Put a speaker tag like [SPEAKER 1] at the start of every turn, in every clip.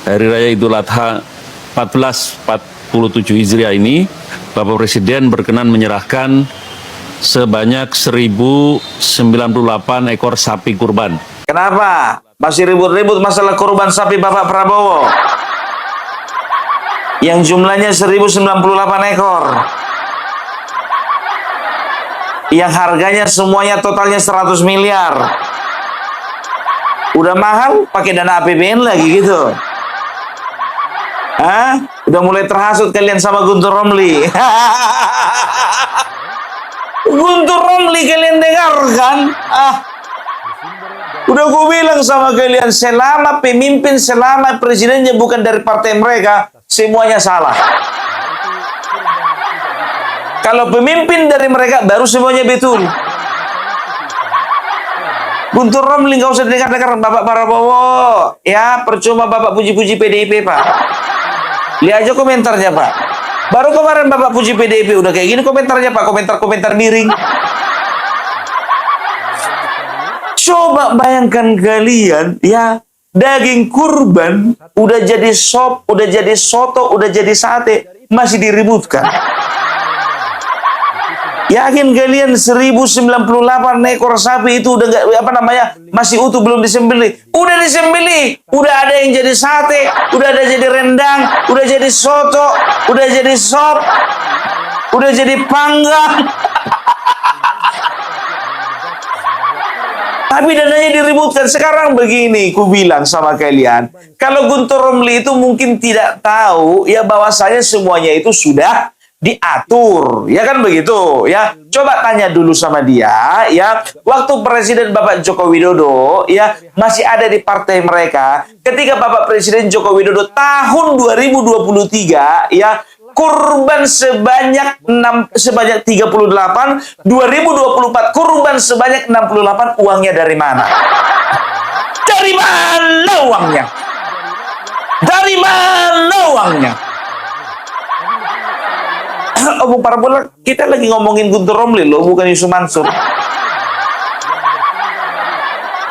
[SPEAKER 1] Hari Raya Idul Adha 1447 Hijriah ini, Bapak Presiden berkenan menyerahkan sebanyak 1098 ekor sapi kurban.
[SPEAKER 2] Kenapa? Masih ribut-ribut masalah kurban sapi Bapak Prabowo? Yang jumlahnya 1098 ekor. Yang harganya semuanya totalnya 100 miliar. Udah mahal, pakai dana APBN lagi gitu. Hah? Udah mulai terhasut kalian sama Guntur Romli. Guntur Romli kalian dengarkan? Udah gue bilang sama kalian, selama pemimpin, selama presidennya bukan dari partai mereka, semuanya salah. Kalau pemimpin dari mereka, baru semuanya betul. Guntur Romli nggak usah dengar-dengar Bapak Prabowo. Ya, percuma Bapak puji-puji PDIP, Pak. Lihat aja komentarnya, Pak. Baru kemarin Bapak puji PDIP, udah kayak gini komentarnya, Pak. Komentar-komentar miring. Coba bayangkan kalian, ya, daging kurban udah jadi sop, udah jadi soto, udah jadi sate, masih diributkan. Yakin kalian 1098 ekor sapi itu udah nggak, masih utuh, belum disembelih? Udah disembelih, udah ada yang jadi sate, udah ada jadi rendang, udah jadi soto, udah jadi sop, udah jadi panggang. Tapi dananya diributkan. Sekarang begini, ku bilang sama kalian, kalau Guntur Romli itu mungkin tidak tahu ya bahwasanya semuanya itu sudah diatur, ya kan begitu, ya. Coba tanya dulu sama dia, ya. Waktu Presiden Bapak Joko Widodo, ya, masih ada di partai mereka. Ketika Bapak Presiden Joko Widodo tahun 2023, ya, kurban sebanyak 38, 2024 kurban sebanyak 68, uangnya dari mana? Dari mana uangnya? Dari mana uangnya? Oh, para bola, kita lagi ngomongin Guntur Romli loh, bukan Yusuf Mansur.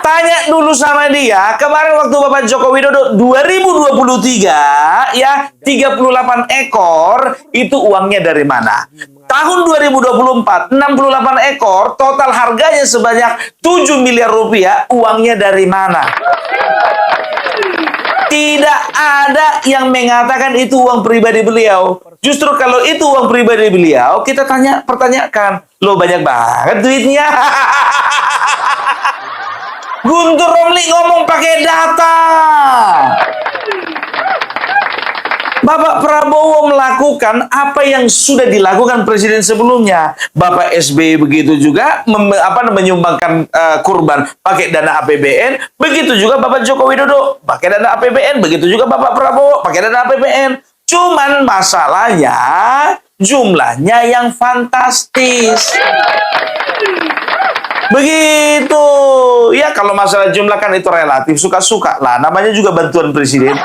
[SPEAKER 2] Tanya dulu sama dia, kemarin waktu Bapak Joko Widodo 2023, ya, 38 ekor, itu uangnya dari mana? Tahun 2024, 68 ekor, total harganya sebanyak 7 miliar rupiah, uangnya dari mana? Tidak ada yang mengatakan itu uang pribadi beliau. Justru kalau itu uang pribadi beliau, kita pertanyakan, loh banyak banget duitnya. Guntur Romli ngomong pakai data. Bapak Prabowo melakukan apa yang sudah dilakukan presiden sebelumnya. Bapak SBY begitu juga menyumbangkan kurban pakai dana APBN. Begitu juga Bapak Joko Widodo pakai dana APBN. Begitu juga Bapak Prabowo pakai dana APBN. Cuman masalahnya jumlahnya yang fantastis. Begitu. Ya kalau masalah jumlah kan itu relatif, suka-suka lah. Namanya juga bantuan presiden.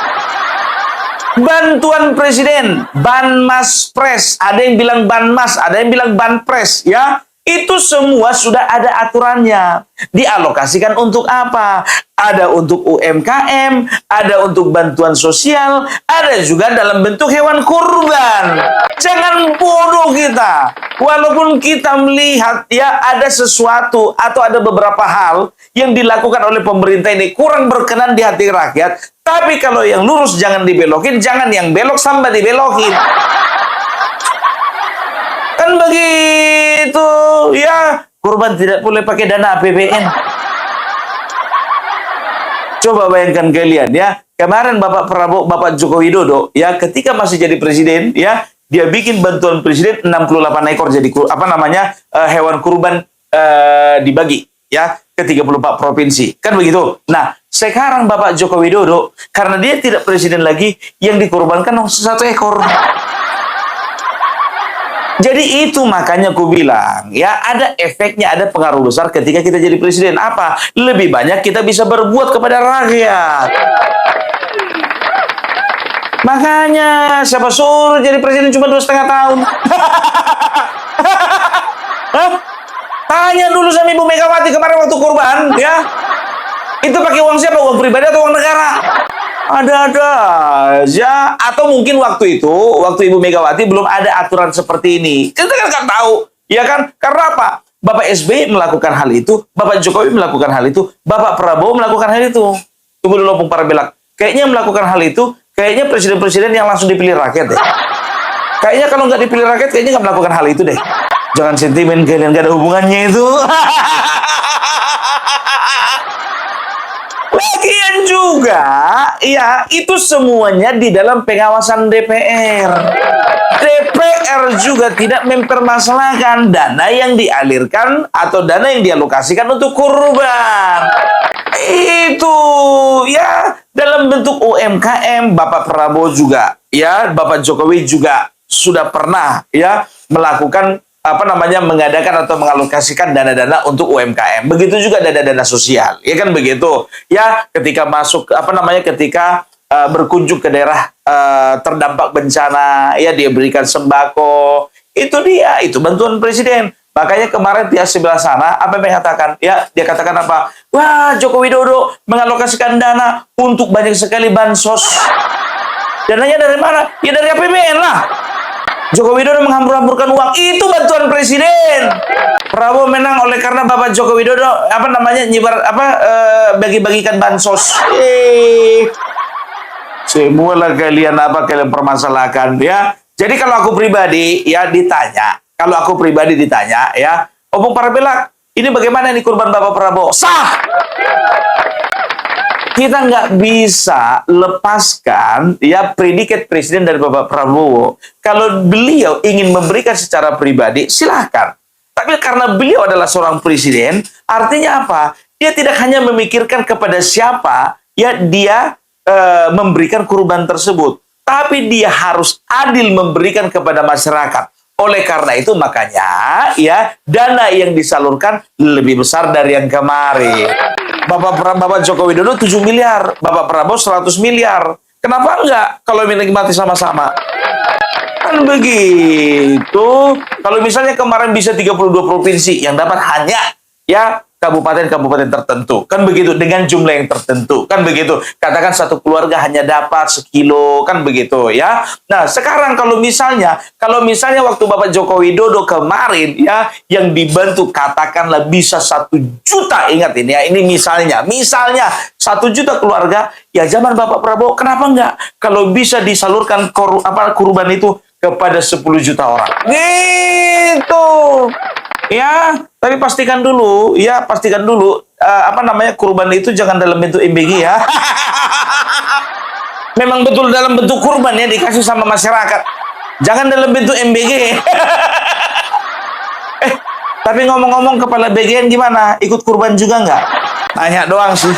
[SPEAKER 2] Bantuan presiden, Banmas Pres, ada yang bilang Banmas, ada yang bilang Banpres, ya. Itu semua sudah ada aturannya. Dialokasikan untuk apa? Ada untuk UMKM, ada untuk bantuan sosial, ada juga dalam bentuk hewan kurban. Jangan bodoh kita. Walaupun kita melihat ya ada sesuatu atau ada beberapa hal yang dilakukan oleh pemerintah ini kurang berkenan di hati rakyat, tapi kalau yang lurus jangan dibelokin, jangan yang belok sampai dibelokin. Kan begitu, ya. Kurban tidak boleh pakai dana APBN. Coba bayangkan kalian, ya. Kemarin Bapak Prabowo, Bapak Joko Widodo, ya, ketika masih jadi presiden, ya, dia bikin bantuan presiden 68 ekor jadi hewan kurban dibagi, ya, ke 34 provinsi. Kan begitu. Nah, sekarang Bapak Joko Widodo, karena dia tidak presiden lagi, yang dikorbankan 1 ekor. Jadi itu makanya ku bilang, ya, ada efeknya, ada pengaruh besar ketika kita jadi presiden. Apa? Lebih banyak kita bisa berbuat kepada rakyat. Makanya siapa suruh jadi presiden cuma 2,5 tahun? Hah? Tanya dulu sama Ibu Megawati kemarin waktu kurban, ya. Itu pakai uang siapa? Uang pribadi atau uang negara? Ada-ada aja. Atau mungkin waktu Ibu Megawati belum ada aturan seperti ini. Kita kan nggak tahu, ya kan? Karena apa? Bapak SBY melakukan hal itu, Bapak Jokowi melakukan hal itu, Bapak Prabowo melakukan hal itu. Tunggu dulu, Bung Parabelak. Kayaknya melakukan hal itu, kayaknya presiden-presiden yang langsung dipilih rakyat deh. Kayaknya kalau nggak dipilih rakyat, kayaknya nggak melakukan hal itu deh. Jangan sentimen kalian, nggak ada hubungannya itu. Lagian juga, ya itu semuanya di dalam pengawasan DPR. DPR juga tidak mempermasalahkan dana yang dialirkan atau dana yang dialokasikan untuk kurban. Itu ya dalam bentuk UMKM. Bapak Prabowo juga, ya Bapak Jokowi juga sudah pernah ya melakukan mengadakan atau mengalokasikan dana-dana untuk UMKM. Begitu juga dana-dana sosial, ya kan begitu. Ya, ketika masuk ketika berkunjung ke daerah terdampak bencana, ya dia berikan sembako. Itu bantuan presiden. Makanya kemarin di sebelah sana apa yang mengatakan? Ya, dia katakan apa? Wah, Joko Widodo mengalokasikan dana untuk banyak sekali bansos. Dananya dari mana? Ya dari APBN lah. Joko Widodo menghambur-hamburkan uang, itu bantuan presiden. Prabowo menang oleh karena Bapak Joko Widodo bagi-bagikan bansos. Semualah kalian permasalahkan ya. Jadi kalau aku pribadi ditanya ya, Bung Parabelak, ini bagaimana nih kurban Bapak Prabowo? Sah. Kita nggak bisa lepaskan ya predikat presiden dari Bapak Prabowo. Kalau beliau ingin memberikan secara pribadi, silahkan. Tapi karena beliau adalah seorang presiden, artinya apa? Dia tidak hanya memikirkan kepada siapa ya dia memberikan kurban tersebut, tapi dia harus adil memberikan kepada masyarakat. Oleh karena itu makanya ya dana yang disalurkan lebih besar dari yang kemarin. Bapak Joko Widodo 7 miliar, Bapak Prabowo 100 miliar. Kenapa enggak kalau menikmati sama-sama? Kan begitu. Kalau misalnya kemarin bisa 32 provinsi yang dapat hanya ya kabupaten-kabupaten tertentu. Kan begitu, dengan jumlah yang tertentu. Kan begitu. Katakan satu keluarga hanya dapat sekilo, kan begitu ya. Nah, sekarang kalau misalnya waktu Bapak Joko Widodo kemarin ya yang dibantu katakanlah bisa 1 juta, ingat ini ya, ini misalnya 1 juta keluarga, ya zaman Bapak Prabowo kenapa enggak kalau bisa disalurkan kurban itu kepada 10 juta orang. Gitu. Ya, tapi pastikan dulu kurban itu jangan dalam bentuk MBG ya. Memang betul dalam bentuk kurban ya dikasih sama masyarakat. Jangan dalam bentuk MBG. Tapi ngomong-ngomong kepala BGN gimana? Ikut kurban juga nggak? Nanya doang sih.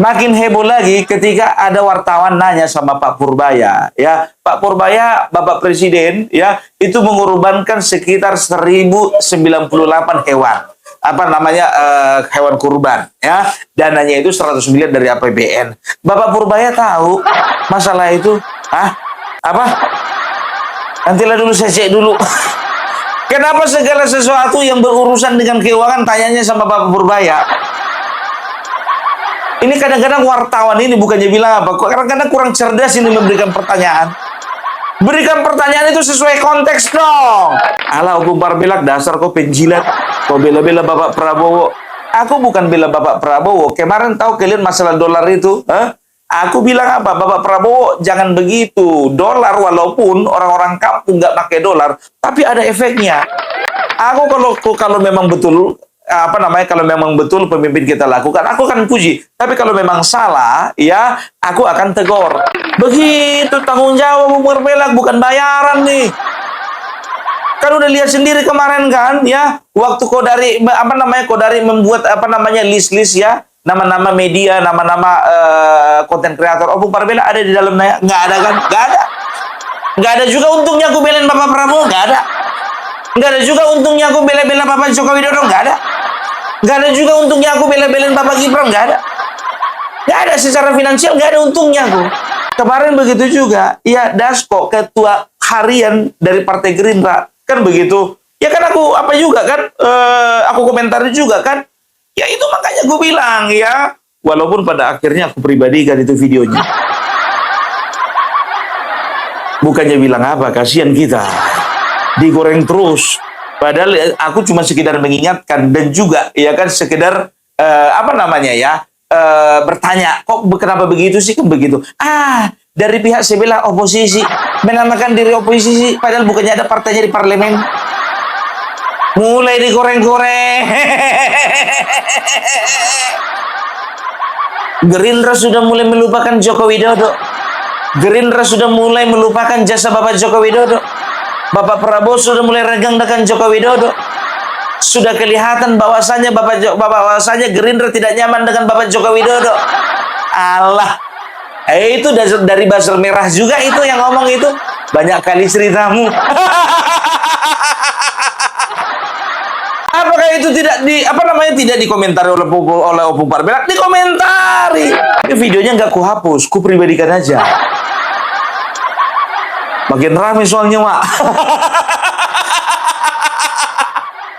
[SPEAKER 2] Makin heboh lagi ketika ada wartawan nanya sama Pak Purbaya, ya Pak Purbaya, Bapak Presiden, ya itu mengorbankan sekitar 1098 hewan, hewan kurban, ya dananya itu 100 miliar dari APBN. Bapak Purbaya tahu masalah itu? Nantilah dulu saya cek dulu. Kenapa segala sesuatu yang berurusan dengan keuangan tanyanya sama Bapak Purbaya? Ini kadang-kadang wartawan ini bukannya bilang apa, kadang-kadang kurang cerdas ini memberikan pertanyaan. Berikan pertanyaan itu sesuai konteks dong. Alah, Bung Parabelak, dasar kau penjilat. Kau bela-bela Bapak Prabowo. Aku bukan bela Bapak Prabowo. Kemarin tahu kalian masalah dolar itu? Aku bilang apa? Bapak Prabowo jangan begitu. Dolar walaupun orang-orang kampung nggak pakai dolar, tapi ada efeknya. Aku kalau memang betul kalau memang betul pemimpin kita lakukan, aku akan puji. Tapi kalau memang salah, ya aku akan tegur. Begitu tanggung jawab Bung Parabelak, bukan bayaran nih. Kan udah lihat sendiri kemarin kan, ya waktu Kodari membuat list-list ya nama-nama media, nama-nama konten kreator. Bung Parabelak ada di dalamnya? Nggak ada kan? Nggak ada juga untungnya aku belain Bapak Prabowo, nggak ada. Nggak ada juga untungnya aku bela-bela Bapak Joko Widodo, nggak ada. Nggak ada juga untungnya aku bela-belain Bapak Gibran, nggak ada. Nggak ada secara finansial, nggak ada untungnya aku. Kemarin begitu juga, ya Dasko, ketua harian dari Partai Gerindra, kan begitu. Ya kan aku aku komentari juga kan. Ya itu makanya gue bilang ya, Walaupun pada akhirnya aku pribadikan itu videonya. Bukannya bilang apa, kasihan kita. Digoreng terus. Padahal aku cuma sekedar mengingatkan dan juga ya kan sekedar apa namanya ya bertanya, kok kenapa begitu sih, kan begitu. Dari pihak sebelah oposisi menamakan diri oposisi, padahal bukannya ada partainya di parlemen. Mulai digoreng-goreng. Gerindra sudah mulai melupakan Joko Widodo. Gerindra sudah mulai melupakan jasa Bapak Joko Widodo. Bapak Prabowo sudah mulai renggang dengan Joko Widodo. Sudah kelihatan bahwasanya bahwasanya Gerindra tidak nyaman dengan Bapak Joko Widodo. Allah, itu dari buzzer merah juga itu yang ngomong itu. Banyak kali ceritamu. Apakah itu tidak tidak dikomentari oleh Opung Parbelak? Dikomentari. Tapi videonya nggak kuhapus, ku pribadikan aja. Makin ramai soalnya, Mak.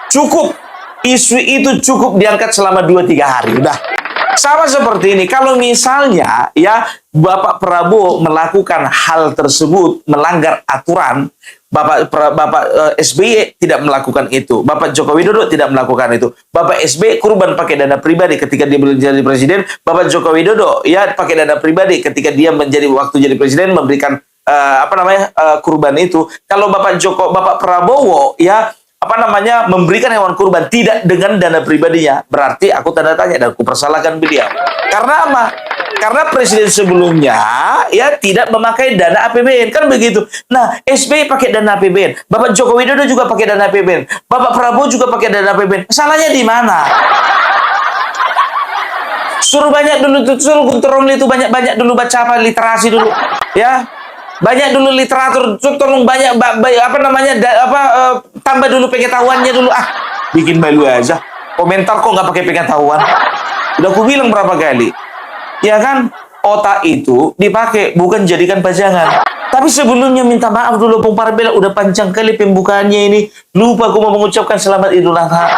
[SPEAKER 2] Cukup. Isu itu cukup diangkat selama 2-3 hari. Udah. Sama seperti ini. Kalau misalnya ya Bapak Prabowo melakukan hal tersebut, melanggar aturan, Bapak SBY tidak melakukan itu. Bapak Joko Widodo tidak melakukan itu. Bapak SBY kurban pakai dana pribadi ketika dia menjadi presiden. Bapak Joko Widodo ya pakai dana pribadi ketika dia waktu jadi presiden memberikan kurban itu. Kalau Bapak Prabowo ya memberikan hewan kurban tidak dengan dana pribadinya, berarti aku tanda tanya dan aku persalahkan beliau. Karena apa? Karena presiden sebelumnya ya tidak memakai dana APBN, kan begitu. Nah, SBY pakai dana APBN, Bapak Joko Widodo juga pakai dana APBN, Bapak Prabowo juga pakai dana APBN. Salahnya di mana? Suruh Guntur Romli itu banyak dulu baca literasi dulu, ya. Banyak dulu literatur, tolong tambah dulu pengetahuannya dulu. Bikin malu aja. Komentar kok nggak pakai pengetahuan. Udah aku bilang berapa kali. Ya kan, otak itu dipakai, bukan jadikan pajangan. Tapi sebelumnya minta maaf dulu, Opung Parbelak udah panjang kali pembukaannya ini. Lupa aku mau mengucapkan selamat Idul Adha.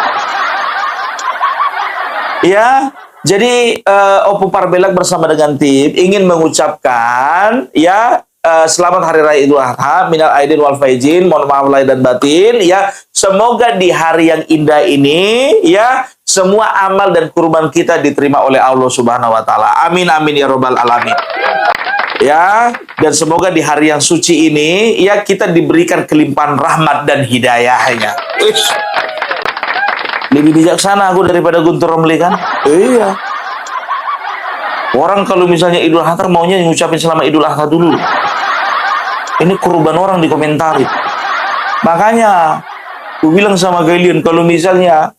[SPEAKER 2] Ya, jadi Opung Parbelak bersama dengan tim ingin mengucapkan ya selamat Hari Raya Idul Adha, minal aidin wal faizin, mohon maaf lahir dan batin ya. Semoga di hari yang indah ini ya semua amal dan kurban kita diterima oleh Allah Subhanahu wa taala. Amin amin ya robbal alamin. Ya, dan semoga di hari yang suci ini ya kita diberikan kelimpahan rahmat dan hidayahnya. Lebih bijaksana aku daripada Guntur Romli kan? Iya. Orang kalau misalnya Idul Adha maunya ngucapin selamat Idul Adha dulu. Ini kurban orang dikomentari. Makanya aku bilang sama kalian, kalau misalnya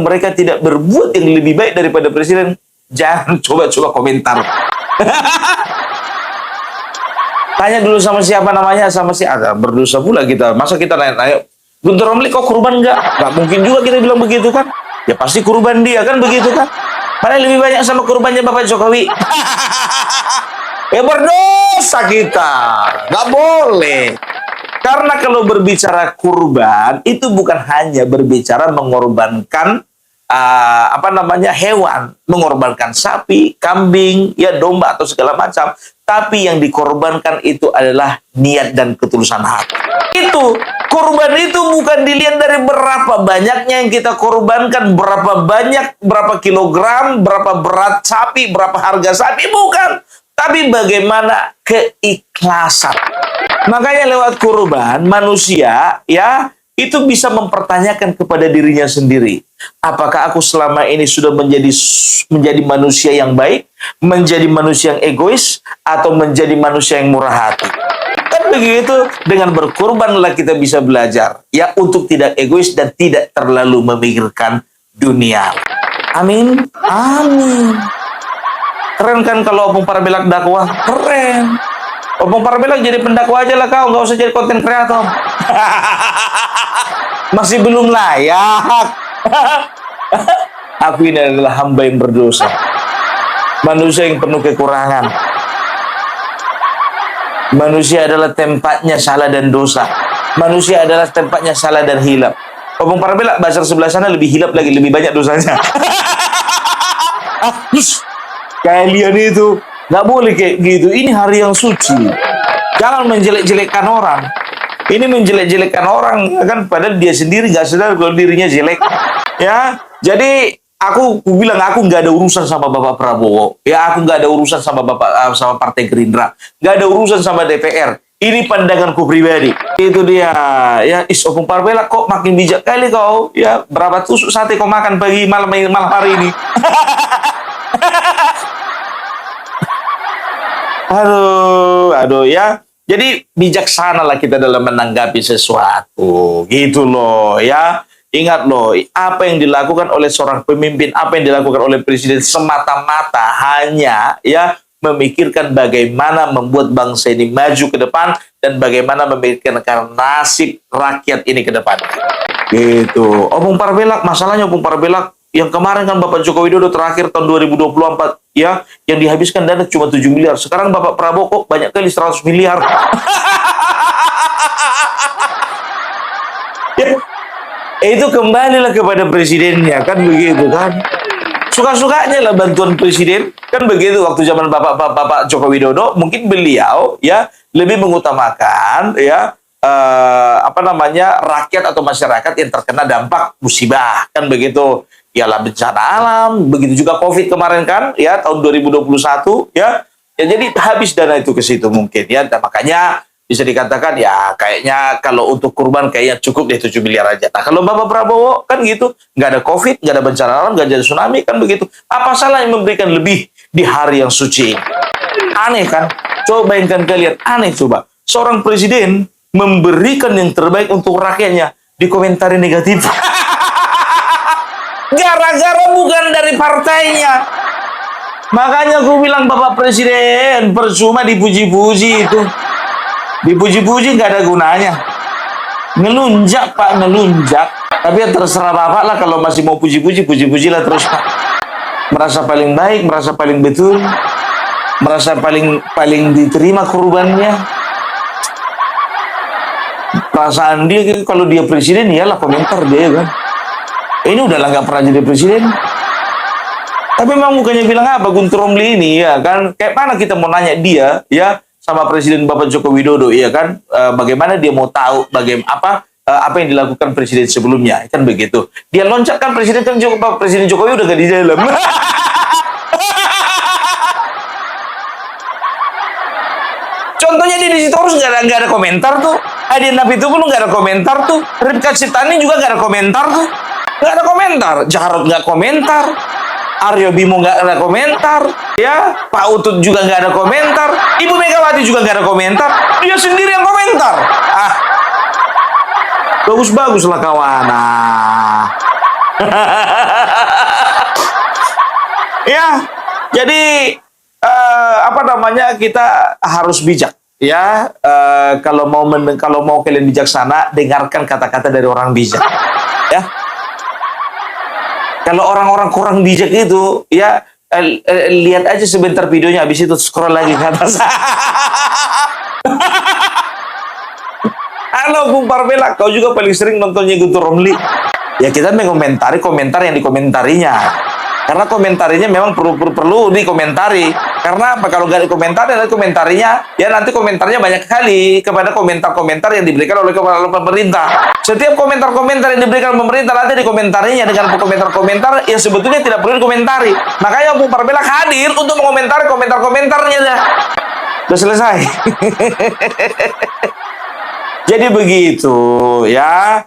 [SPEAKER 2] mereka tidak berbuat yang lebih baik daripada presiden, jangan coba-coba komentar. Tanya dulu sama siapa namanya, sama si ada berdosa pula kita. Masa kita nanya, Guntur Romli kok kurban enggak? Nggak mungkin juga kita bilang begitu kan? Ya pasti kurban dia kan begitu kan? Mana lebih banyak sama kurbannya Bapak Jokowi? Ya berdosa kita, nggak boleh. Karena kalau berbicara kurban itu bukan hanya berbicara mengorbankan hewan, mengorbankan sapi, kambing, ya domba atau segala macam. Tapi yang dikorbankan itu adalah niat dan ketulusan hati. Itu kurban itu bukan dilihat dari berapa banyaknya yang kita korbankan, berapa kilogram, berapa berat sapi, berapa harga sapi, bukan. Tapi bagaimana keikhlasan. Makanya lewat kurban manusia ya itu bisa mempertanyakan kepada dirinya sendiri. Apakah aku selama ini sudah menjadi manusia yang baik, menjadi manusia yang egois, atau menjadi manusia yang murah hati? Kan begitu, dengan berkurbanlah kita bisa belajar ya untuk tidak egois dan tidak terlalu memikirkan dunia. Amin. Amin. Keren kan kalau Opung Parbelak dakwah? Keren. Opung Parbelak jadi pendakwa aja lah kau, nggak usah jadi konten kreator. Masih belum layak. Aku ini adalah hamba yang berdosa. Manusia yang penuh kekurangan. Manusia adalah tempatnya salah dan dosa. Manusia adalah tempatnya salah dan hilap. Opung Parbelak bazar sebelah sana lebih hilap lagi, lebih banyak dosanya. Kalian itu nggak boleh kayak gitu. Ini hari yang suci. Jangan menjelek-jelekkan orang. Ini menjelek-jelekkan orang, ya kan? Padahal dia sendiri nggak sadar kalau dirinya jelek. Ya, jadi aku bilang aku nggak ada urusan sama Bapak Prabowo. Ya, aku nggak ada urusan sama sama Partai Gerindra. Nggak ada urusan sama DPR. Ini pandanganku pribadi. Itu dia. Ya, Opung Parbela kok makin bijak kali kau. Ya, berapa tusuk sate kau makan pagi malam hari ini? Aduh ya. Jadi bijaksana lah kita dalam menanggapi sesuatu, gitu loh ya. Ingat loh, apa yang dilakukan oleh seorang pemimpin, apa yang dilakukan oleh presiden semata-mata hanya ya memikirkan bagaimana membuat bangsa ini maju ke depan dan bagaimana memikirkan nasib rakyat ini ke depan. Gitu. Opung Parbelak, masalahnya Opung Parbelak yang kemarin kan Bapak Joko Widodo terakhir tahun 2024 ya, yang dihabiskan dana cuma 7 miliar. Sekarang Bapak Prabowo kok banyak kali 100 miliar. Ya, itu kembalilah kepada presidennya, kan begitu kan. Suka-sukanya lah bantuan presiden, kan begitu. Waktu zaman Bapak Joko Widodo, mungkin beliau ya lebih mengutamakan ya rakyat atau masyarakat yang terkena dampak musibah, kan begitu. Ialah bencana alam, begitu juga COVID kemarin kan, ya tahun 2021 ya. Ya jadi habis dana itu ke situ mungkin ya. Dan makanya bisa dikatakan ya kayaknya kalau untuk kurban kayaknya cukup deh 7 miliar aja. Nah, kalau Bapak Prabowo kan gitu, nggak ada COVID, nggak ada bencana alam, nggak ada tsunami, kan begitu. Apa salah yang memberikan lebih di hari yang suci ini? Aneh kan? Coba bayangkan kalian, aneh coba. Seorang presiden memberikan yang terbaik untuk rakyatnya, dikomentari negatif. Gara-gara bukan dari partainya. Makanya aku bilang Bapak Presiden, percuma dipuji-puji itu. Dipuji-puji nggak ada gunanya. Ngelunjak Pak, ngelunjak. Tapi ya terserah Bapak lah, kalau masih mau puji-puji, puji-pujilah terus Pak. Merasa paling baik, merasa paling betul, merasa paling diterima kurbannya. Perasaan dia kalau dia presiden, iyalah komentar dia kan. Ini udahlah nggak pernah jadi presiden. Tapi memang bukannya bilang apa Guntur Romli ini ya kan, kayak mana kita mau nanya dia ya sama Presiden Bapak Joko Widodo ya kan, bagaimana dia mau tahu apa yang dilakukan presiden sebelumnya, kan begitu. Dia loncat kan Presiden Jokowi udah gak di dalam. Contohnya di situ harus nggak ada komentar tuh. Hadian Nabi itu pun nggak ada komentar tuh. Rifka Sitani juga nggak ada komentar tuh. Nggak ada komentar. Jarod nggak komentar. Aryo Bimo nggak ada komentar. Ya, Pak Utut juga nggak ada komentar. Ibu Megawati juga nggak ada komentar. Dia sendiri yang komentar. Ah, bagus-bagus lah kawan. Nah. Ya, jadi kita harus bijak. Ya, kalau mau kalian bijaksana, dengarkan kata-kata dari orang bijak. Ya. Kalau orang-orang kurang bijak itu, ya lihat aja sebentar videonya, habis itu scroll lagi ke atas. Halo Bung Parbela, kau juga paling sering nontonnya Guntur Romli. Ya kita mengomentari komentar yang dikomentarinya. Karena komentarinya memang perlu dikomentari. Karena apa? Kalau nggak dikomentari, nanti komentarinya, ya nanti komentarnya banyak sekali kepada komentar-komentar yang diberikan oleh pemerintah. Setiap komentar-komentar yang diberikan pemerintah nanti dikomentarinya dengan komentar-komentar yang sebetulnya tidak perlu dikomentari. Makanya Bung Parbela hadir untuk mengomentari komentar-komentarnya. Sudah selesai. Jadi begitu ya.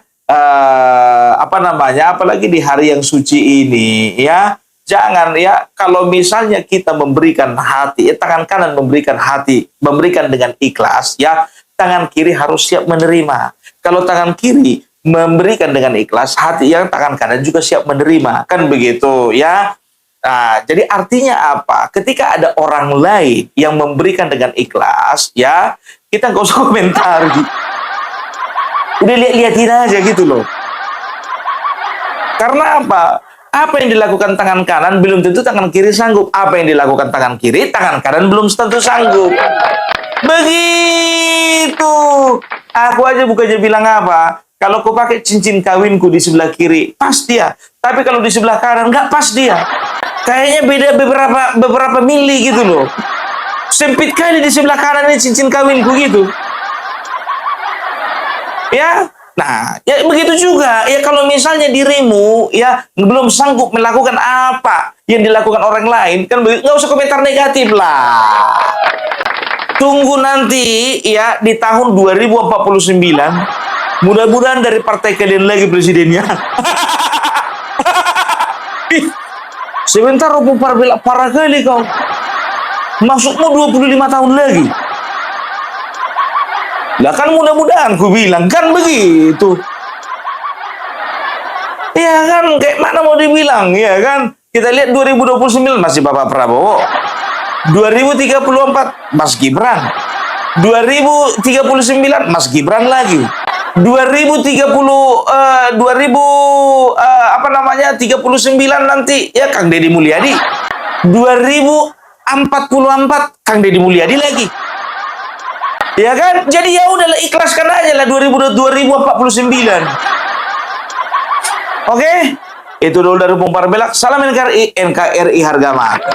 [SPEAKER 2] Apalagi di hari yang suci ini ya. Jangan ya, kalau misalnya kita memberikan hati, tangan kanan memberikan hati, memberikan dengan ikhlas, ya tangan kiri harus siap menerima. Kalau tangan kiri memberikan dengan ikhlas, hati yang tangan kanan juga siap menerima, kan begitu ya. Nah, jadi artinya apa? Ketika ada orang lain yang memberikan dengan ikhlas, ya kita nggak usah komentari. Udah lihat-lihatin aja gitu loh. Karena apa? Apa yang dilakukan tangan kanan belum tentu tangan kiri sanggup. Apa yang dilakukan tangan kiri, tangan kanan belum tentu sanggup. Begitu. Aku aja bukannya bilang apa. Kalau kau pakai cincin kawinku di sebelah kiri, pas dia. Tapi kalau di sebelah kanan, nggak pas dia. Kayaknya beda beberapa mili gitu loh. Sempit kali di sebelah kanan ini cincin kawinku gitu. Ya, nah, ya begitu juga. Ya kalau misalnya dirimu ya belum sanggup melakukan apa yang dilakukan orang lain, kan nggak usah komentar negatif lah. Tunggu nanti ya di tahun 2049, mudah-mudahan dari partai kalian lagi presidennya. Sebentar, Robo parah kali kau. Maksudmu 25 tahun lagi? Lah kan mudah-mudahan ku bilang kan begitu. Ya kan, kayak mana mau dibilang, ya kan? Kita lihat 2029 masih Bapak Prabowo. 2034 Mas Gibran. 2039 Mas Gibran lagi. 39 nanti ya Kang Deddy Mulyadi. 2044 Kang Deddy Mulyadi lagi. Ya kan? Jadi ya udahlah, ikhlaskan aja lah 2049. Oke? Itu dulu dari Pumpar Belak. Salam NKRI, NKRI harga mati.